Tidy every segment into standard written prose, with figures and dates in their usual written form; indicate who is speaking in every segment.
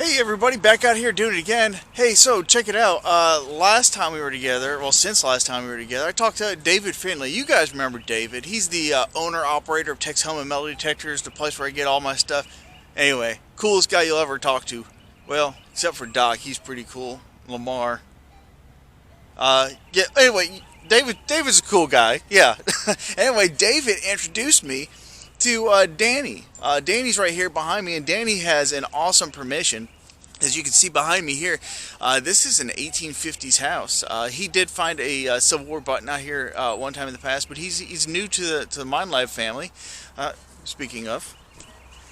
Speaker 1: Hey everybody, back out here doing it again. Hey, so check it out. Last time we were together, well, since last time we were together, I talked to David Finley. You guys remember David? He's the owner-operator of Tex Home and Metal Detectors, the place where I get all my stuff. Anyway, coolest guy you'll ever talk to. Well, except for Doc, he's pretty cool. Lamar. Yeah. Anyway, David's a cool guy. Yeah. Anyway, David introduced me to Danny. Danny's right here behind me, and Danny has an awesome permission. As you can see behind me here, this is an 1850s house. He did find a Civil War button out here one time in the past, but he's new to the Mine Life family. Speaking of,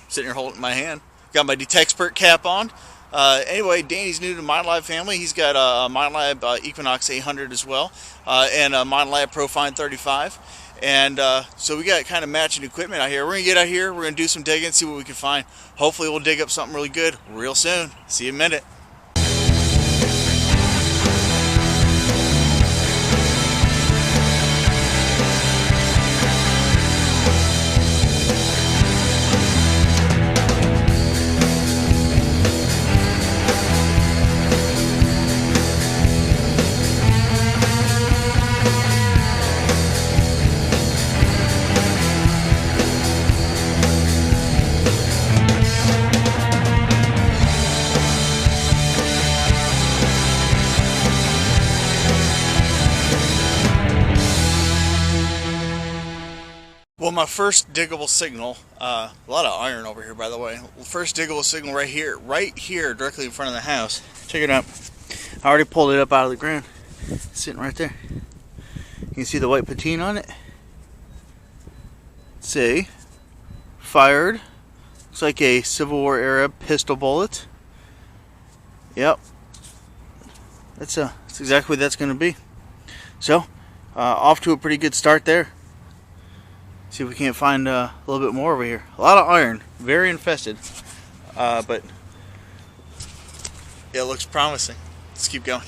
Speaker 1: sitting here holding my hand, got my Detexpert cap on. Anyway, Danny's new to Mine Lab family. He's got a Mine Lab Equinox 800 as well, and a Mine Lab Profine 35. And so we got kind of matching equipment out here. We're going to get out here, we're going to do some digging, see what we can find. Hopefully we'll dig up something really good real soon. See you in a minute. Well, my first diggable signal, a lot of iron over here, by the way. First diggable signal right here, directly in front of the house. Check it out. I already pulled it up out of the ground. It's sitting right there. You can see the white patina on it. Say, fired. Looks like a Civil War era pistol bullet. Yep. That's exactly what that's going to be. So, off to a pretty good start there. See if we can't find a little bit more over here. A lot of iron, very infested, but it looks promising. Let's keep going.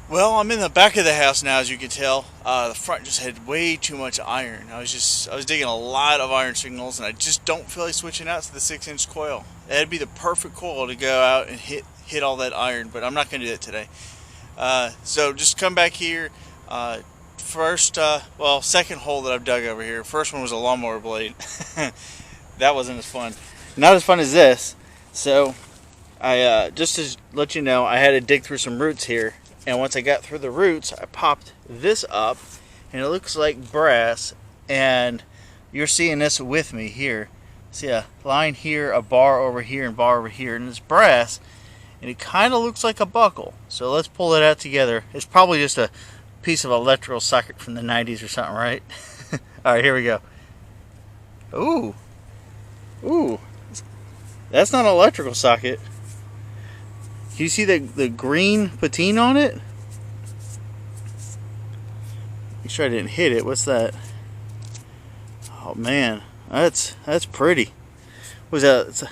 Speaker 1: Well, I'm in the back of the house now, as you can tell. The front just had way too much iron. I was digging a lot of iron signals, and I just don't feel like switching out to the 6-inch coil. That'd be the perfect coil to go out and hit all that iron, but I'm not going to do that today. So just come back here. Second hole that I've dug over here. First one was a lawnmower blade. That wasn't as fun. Not as fun as this. So, I just to let you know, I had to dig through some roots here. And once I got through the roots, I popped this up. And it looks like brass. And you're seeing this with me here. See a line here, a bar over here, and bar over here. And it's brass. And it kind of looks like a buckle. So let's pull it out together. It's probably just a piece of electrical socket from the 90s or something, right? Alright, here we go. Ooh, that's not an electrical socket. Can you see the green patina on it? Make sure I didn't hit it. What's that? Oh man, that's pretty. Was that?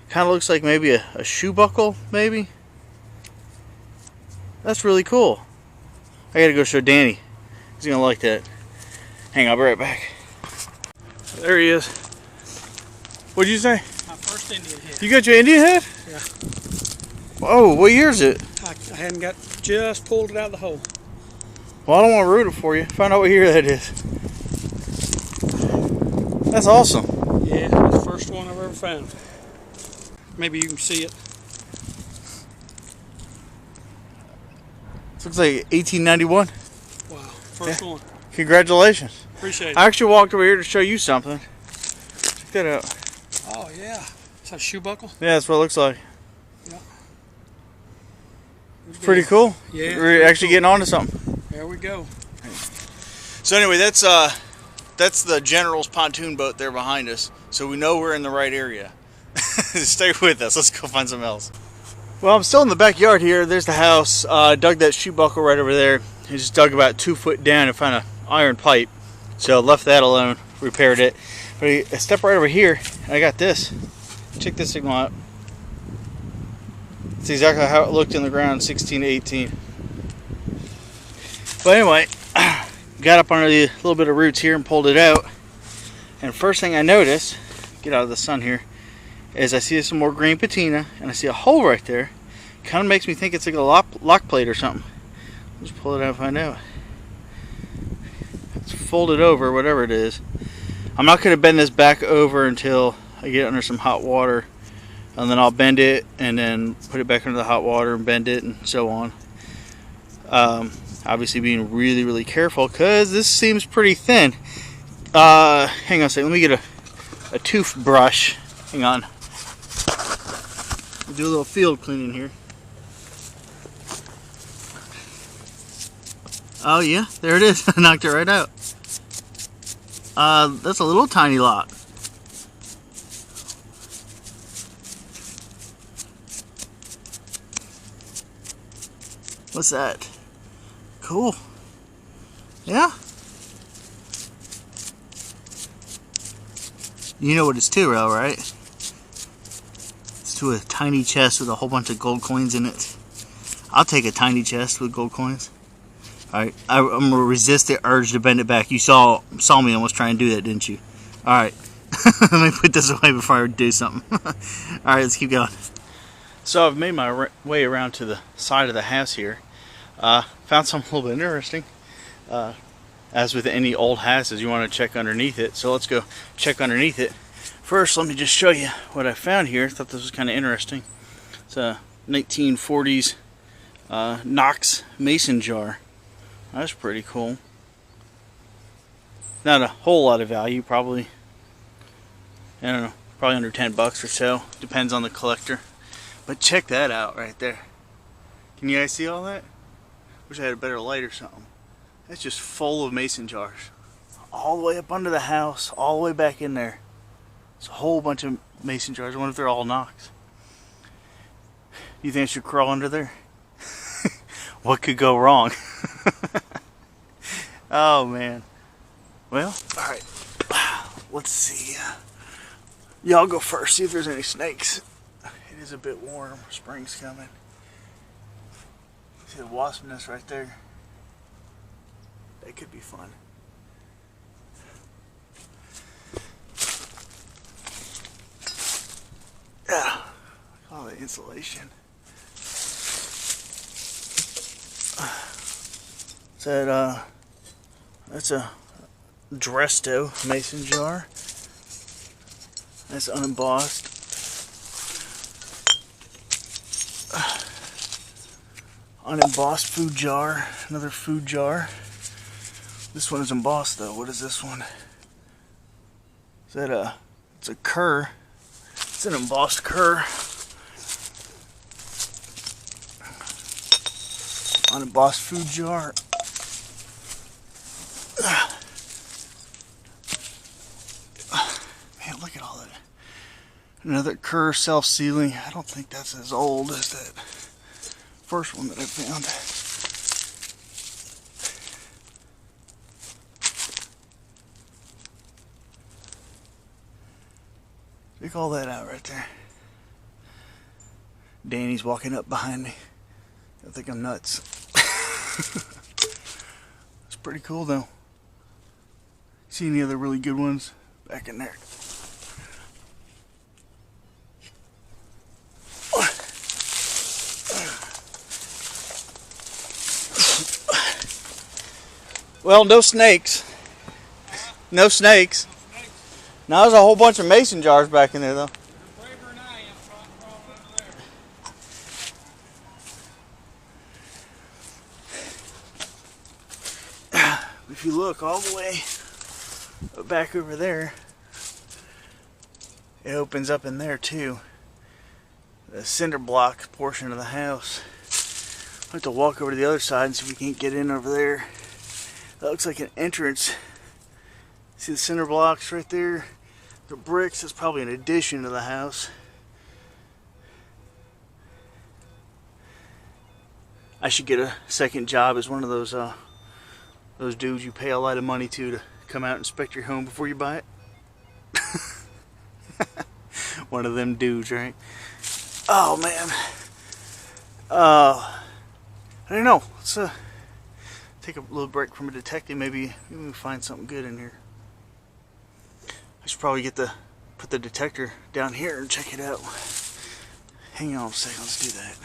Speaker 1: Kind of looks like maybe a shoe buckle, maybe. That's really cool. I gotta go show Danny. He's gonna like that. Hang on, I'll be right back. There he is. What'd you say?
Speaker 2: My first Indian head.
Speaker 1: You got your Indian head?
Speaker 2: Yeah.
Speaker 1: Oh, what year is it?
Speaker 2: I hadn't just pulled it out of the hole.
Speaker 1: Well, I don't want to root it for you. Find out what year that is. That's awesome.
Speaker 2: Yeah, it's the first one I've ever found. Maybe you can see it.
Speaker 1: This looks like 1891.
Speaker 2: Wow, first one.
Speaker 1: Congratulations.
Speaker 2: Appreciate it.
Speaker 1: I actually walked over here to show you something. Check that out.
Speaker 2: Oh yeah, is that a shoe buckle?
Speaker 1: Yeah, that's what it looks like.
Speaker 2: Yeah.
Speaker 1: Pretty cool.
Speaker 2: Yeah.
Speaker 1: We're actually getting onto something.
Speaker 2: There we go.
Speaker 1: So anyway, that's the General's pontoon boat there behind us. So we know we're in the right area. Stay with us. Let's go find something else. Well, I'm still in the backyard here. There's the house. Dug that shoe buckle right over there. I just dug about 2 foot down and found an iron pipe. So left that alone, repaired it. But I stepped right over here and I got this. Check this signal out. It's exactly how it looked in the ground, 16 to 18. But anyway, got up under the little bit of roots here and pulled it out. And first thing I noticed, get out of the sun here, is I see some more green patina, and I see a hole right there. Kind of makes me think it's like a lock plate or something. Let's pull it out and find out. It's folded over, whatever it is. I'm not going to bend this back over until I get it under some hot water, and then I'll bend it and then put it back under the hot water and bend it and so on. Obviously being really, really careful because this seems pretty thin. Hang on a second, let me get a toothbrush. Hang on. We'll do a little field cleaning here. Oh yeah, there it is. I knocked it right out. That's a little tiny lock. What's that? Cool. Yeah. You know what it's to, Rail, right? It's to a tiny chest with a whole bunch of gold coins in it. I'll take a tiny chest with gold coins. Alright, I'm going to resist the urge to bend it back. You saw me almost try and do that, didn't you? Alright. Let me put this away before I do something. Alright, let's keep going. So I've made my way around to the side of the house here. Found something a little bit interesting. As with any old houses, you want to check underneath it. So let's go check underneath it. First, let me just show you what I found here. I thought this was kind of interesting. It's a 1940s Knox mason jar. That's pretty cool. Not a whole lot of value, probably. I don't know, probably under 10 bucks or so. Depends on the collector. But check that out right there. Can you guys see all that? Wish I had a better light or something. That's just full of mason jars. All the way up under the house, all the way back in there. It's a whole bunch of mason jars. I wonder if they're all Knox. Do you think I should crawl under there? What could go wrong? Oh man. Well, alright. Let's see. Y'all go first, see if there's any snakes. It is a bit warm. Spring's coming. See the wasp nest right there? That could be fun. Yeah. All the insulation. That's a Dresto mason jar. That's unembossed. Unembossed food jar. Another food jar. This one is embossed though. What is this one? Is that it's a cur. It's an embossed cur. Unembossed food jar. Man, look at all that. Another cur self-sealing. I don't think that's as old as that first one that I found. Check all that out right there. Danny's walking up behind me. I think I'm nuts. It's pretty cool though. See any other really good ones back in there? Well, no snakes. No snakes. Now there's a whole bunch of mason jars back in there though. If you look all the way back over there, it opens up in there too. The cinder block portion of the house. I'll have to walk over to the other side and see if we can't get in over there. That looks like an entrance. See the cinder blocks right there? The bricks, that's probably an addition to the house. I should get a second job as one of those dudes you pay a lot of money to come out and inspect your home before you buy it. One of them dudes, right? Oh man. I don't know. Let's take a little break from a detective. Maybe we find something good in here. I should probably get the put the detector down here and check it out. Hang on a second, let's do that.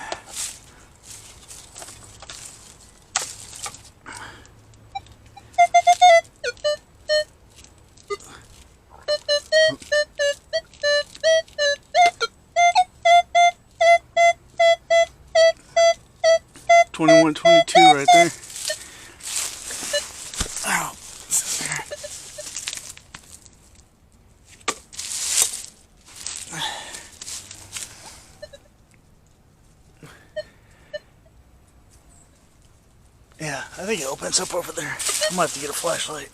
Speaker 1: 2122 right there. Ow. Yeah, I think it opens up over there. I might have to get a flashlight.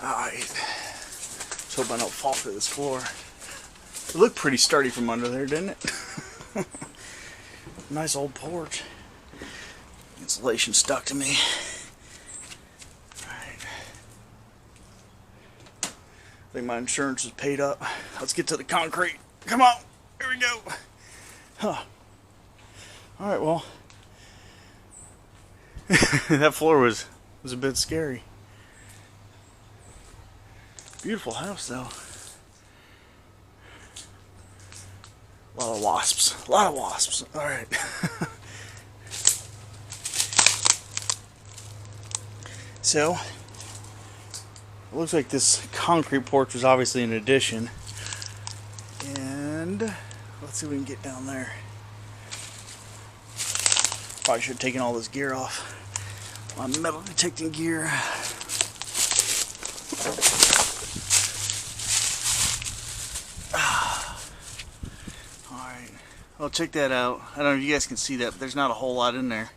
Speaker 1: Alright. Let's hope I don't fall through this floor. It looked pretty sturdy from under there, didn't it? Nice old porch. Insulation stuck to me. Alright. I think my insurance is paid up. Let's get to the concrete. Come on. Here we go. Huh. Alright, well. That floor was a bit scary. Beautiful house though. A lot of wasps. A lot of wasps. Alright. So, it looks like this concrete porch was obviously an addition. And let's see if we can get down there. Probably should have taken all this gear off. My metal detecting gear. Alright. Well, check that out. I don't know if you guys can see that, but there's not a whole lot in there.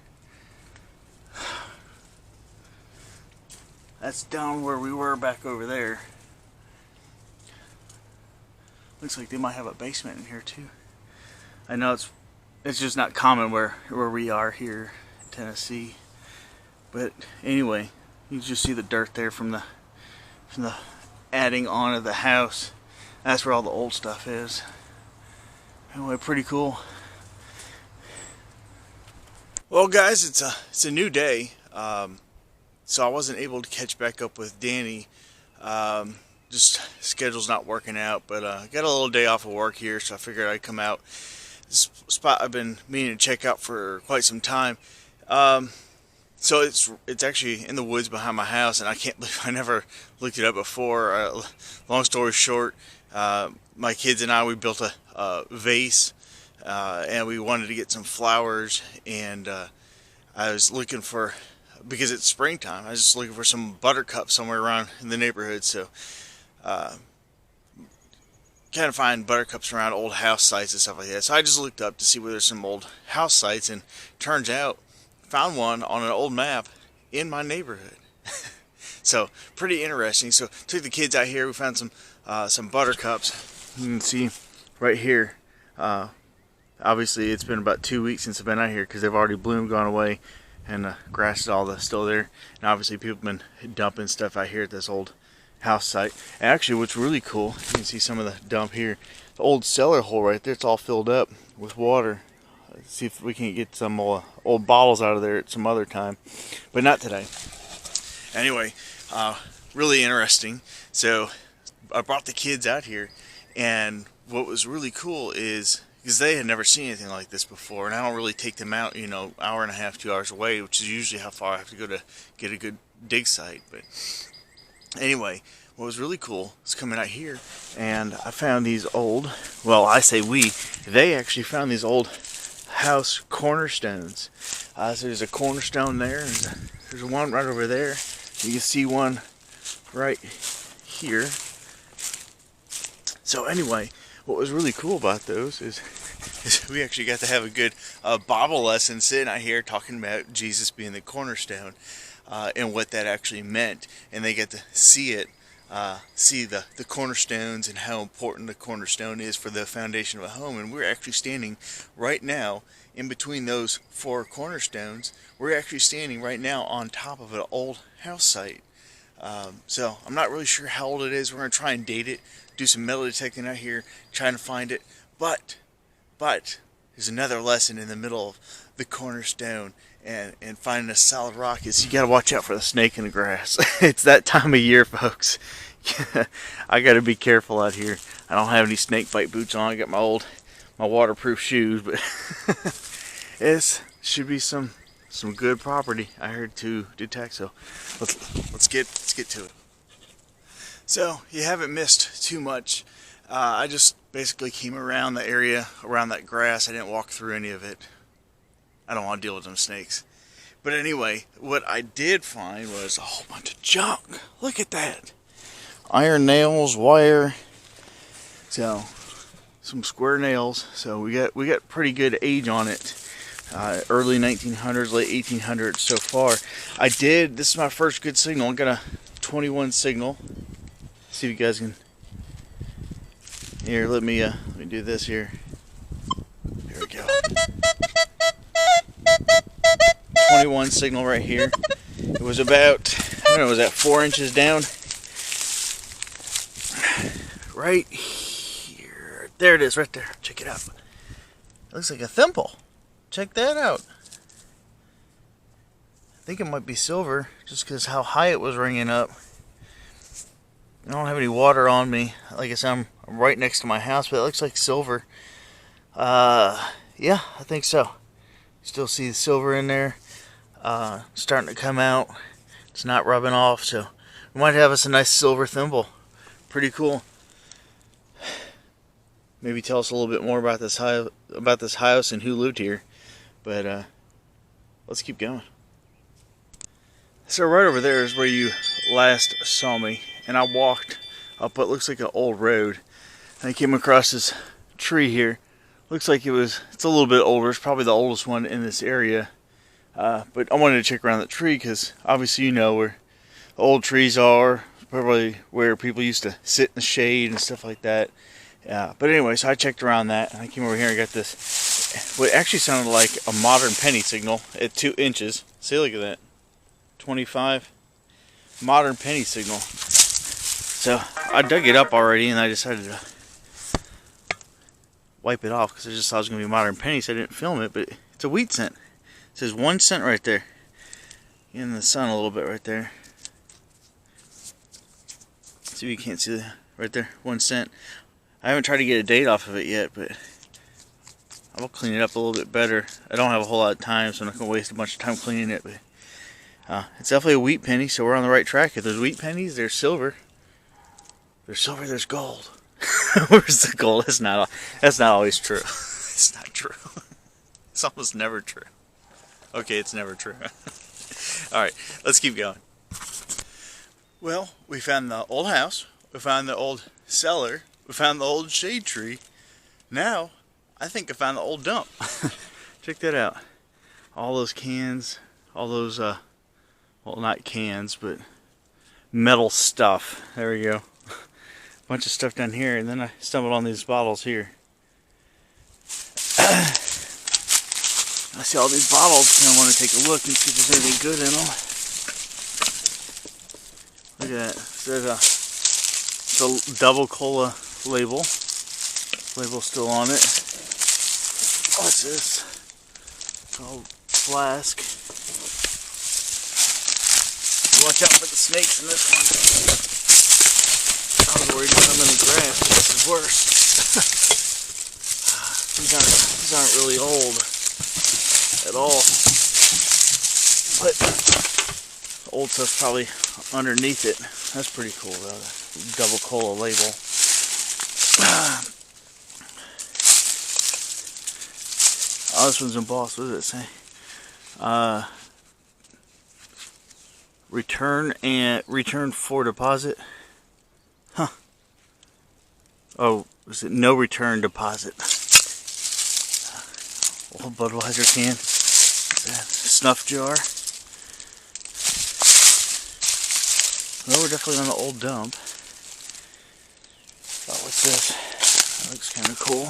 Speaker 1: That's down where we were back over there. Looks like they might have a basement in here too. I know it's just not common where we are here in Tennessee. But anyway, you can just see the dirt there from the adding on of the house. That's where all the old stuff is. Anyway, pretty cool. Well, guys, it's a new day. So I wasn't able to catch back up with Danny. Just schedule's not working out, but got a little day off of work here, so I figured I'd come out. This spot I've been meaning to check out for quite some time. So it's actually in the woods behind my house, and I can't believe I never looked it up before. Long story short, my kids and we built a vase, and we wanted to get some flowers, and I was looking for, because it's springtime, I was just looking for some buttercups somewhere around in the neighborhood. So kind of find buttercups around old house sites and stuff like that. So I just looked up to see where there's some old house sites, and turns out found one on an old map in my neighborhood. So pretty interesting. So took the kids out here. We found some buttercups. You can see right here. Obviously it's been about 2 weeks since I've been out here because they've already bloomed, gone away, and the grass is still there. And obviously people have been dumping stuff out here at this old house site. And actually, what's really cool, you can see some of the dump here. The old cellar hole right there, it's all filled up with water. Let's see if we can get some old bottles out of there at some other time, but not today. Anyway, really interesting. So I brought the kids out here, and what was really cool is, because they had never seen anything like this before, and I don't really take them out, hour and a half, 2 hours away, which is usually how far I have to go to get a good dig site. But anyway, what was really cool is coming out here, and I found these old, well, I say they actually found these old house cornerstones. So there's a cornerstone there, and there's one right over there. You can see one right here. So anyway, what was really cool about those is we actually got to have a good Bible lesson sitting out here talking about Jesus being the cornerstone, and what that actually meant. And they get to see it, see the cornerstones and how important the cornerstone is for the foundation of a home. And we're actually standing right now in between those four cornerstones. We're actually standing right now on top of an old house site. So I'm not really sure how old it is. We're going to try and date it, do some metal detecting out here, trying to find it. But there's another lesson in the middle of the cornerstone and finding a solid rock is you got to watch out for the snake in the grass. It's that time of year, folks. I gotta be careful out here. I don't have any snake bite boots on. I got my waterproof shoes, but it should be some good property I heard to detect. So let's get to it. So you haven't missed too much. I just basically came around the area around that grass. I didn't walk through any of it. I don't want to deal with them snakes. But anyway, what I did find was a whole bunch of junk. Look at that. Iron nails, wire. So some square nails. So we got pretty good age on it. Early 1900s, late 1800s so far. This is my first good signal. I got a 21 signal. See if you guys can. Here, let me do this here. Here we go. 21 signal right here. It was about, I don't know, was that 4 inches down? Right here. There it is, right there. Check it out. It looks like a thimble. Check that out. I think it might be silver, just because how high it was ringing up. I don't have any water on me. Like I said, I'm right next to my house, but it looks like silver. Yeah, I think so. Still see the silver in there. Starting to come out. It's not rubbing off, so we might have us a nice silver thimble. Pretty cool. Maybe tell us a little bit more about this house and who lived here. But let's keep going. So right over there is where you last saw me, and I walked up what looks like an old road. And I came across this tree here. Looks like it's a little bit older. It's probably the oldest one in this area. But I wanted to check around the tree because obviously you know where old trees are. Probably where people used to sit in the shade and stuff like that. But anyway, so I checked around that, and I came over here and got this, what actually sounded like a modern penny signal at 2 inches. See, look at that. 25. Modern penny signal. So I dug it up already, and I decided to wipe it off because I just thought it was going to be a modern penny, so I didn't film it, but it's a wheat cent. It says 1 cent right there. In the sun a little bit right there. See if you can't see that right there. 1 cent. I haven't tried to get a date off of it yet, but I'll clean it up a little bit better. I don't have a whole lot of time, so I'm not going to waste a bunch of time cleaning it. But it's definitely a wheat penny, so we're on the right track. If there's wheat pennies, there's silver. There's silver, there's gold. Where's the gold? That's not always true. It's not true. It's almost never true. Okay, it's never true. Alright, let's keep going. Well, we found the old house. We found the old cellar. We found the old shade tree. Now, I think I found the old dump. Check that out. All those cans, all those, well, not cans, but metal stuff. There we go. Bunch of stuff down here, and then I stumbled on these bottles here. I see all these bottles, and I want to take a look and see if there's anything good in them. Look at that. There's the double cola label. Label's still on it. What's this? Oh, flask. Watch out for the snakes in this one. I was worried about them in the grass, but this is worse. These aren't really old at all. But the old stuff's probably underneath it. That's pretty cool though. The double cola label. Oh, this one's embossed. What does it say? Return for deposit. Huh. Oh, is it no return deposit? Old Budweiser can. Snuff jar. Well, we're definitely on the old dump. Oh, what's this? That looks kind of cool.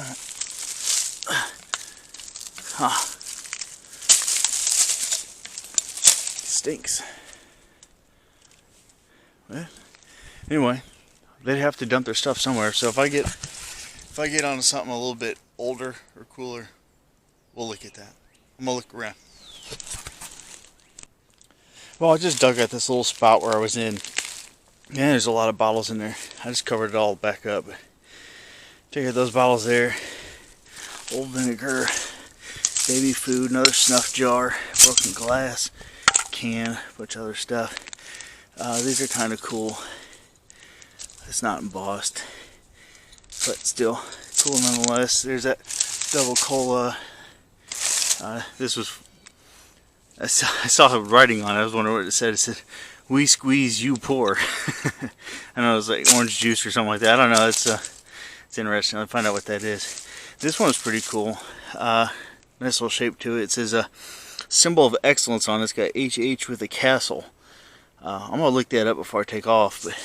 Speaker 1: Huh. Stinks. Well, anyway, they'd have to dump their stuff somewhere. So if I get onto something a little bit older or cooler, we'll look at that. I'm gonna look around. Well, I just dug at this little spot where I was in Yeah, there's a lot of bottles in there. I just covered it all back up. Check out those bottles there. Old vinegar, baby food, another snuff jar, broken glass, can, a bunch of other stuff. These are kind of cool. It's not embossed, but still cool nonetheless. There's that double cola. This was, I saw writing on it. I was wondering what it said. It said, "We squeeze, you pour." I know it was like orange juice or something like that. I don't know. It's interesting. I'll find out what that is. This one's pretty cool. Nice little shape to it. It says a symbol of excellence on it. It's got HH with a castle. I'm gonna look that up before I take off, but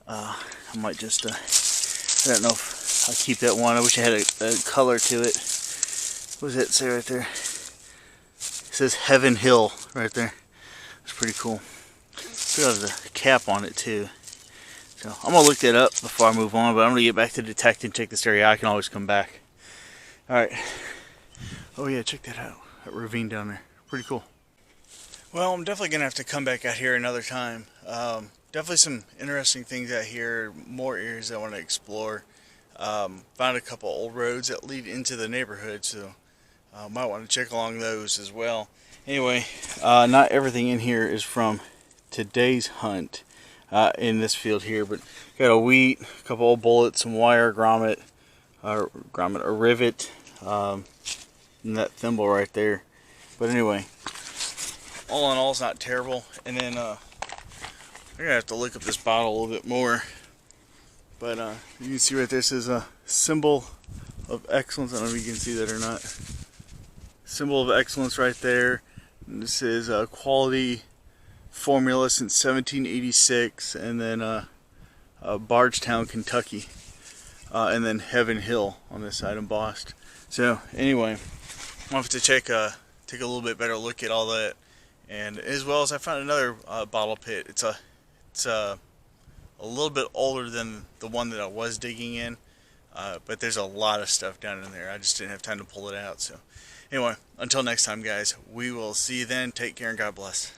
Speaker 1: I might just I don't know if I'll keep that one. I wish I had a color to it. What does that say right there? It says Heaven Hill right there. That's pretty cool. Still has a cap on it too. So I'm gonna look that up before I move on, but I'm gonna get back to detecting, check this area. I can always come back. Alright. Oh yeah, check that out. That ravine down there. Pretty cool. Well, I'm definitely gonna have to come back out here another time. Definitely some interesting things out here, more areas I want to explore. Found a couple old roads that lead into the neighborhood, so might want to check along those as well. Anyway, not everything in here is from today's hunt in this field here, but got a wheat, a couple old bullets, some wire, grommet, a rivet, and that thimble right there. But anyway, all in all, it's not terrible. And then I'm gonna have to look up this bottle a little bit more. But you can see right there, it says a symbol of excellence. I don't know if you can see that or not. Symbol of excellence right there. And this is quality formula since 1786, and then Bardstown, Kentucky, and then Heaven Hill on this side embossed. So anyway, I'll have to take a little bit better look at all that, and as well as I found another bottle pit. It's a little bit older than the one that I was digging in, but there's a lot of stuff down in there. I just didn't have time to pull it out. So anyway, until next time, guys, we will see you then. Take care and God bless.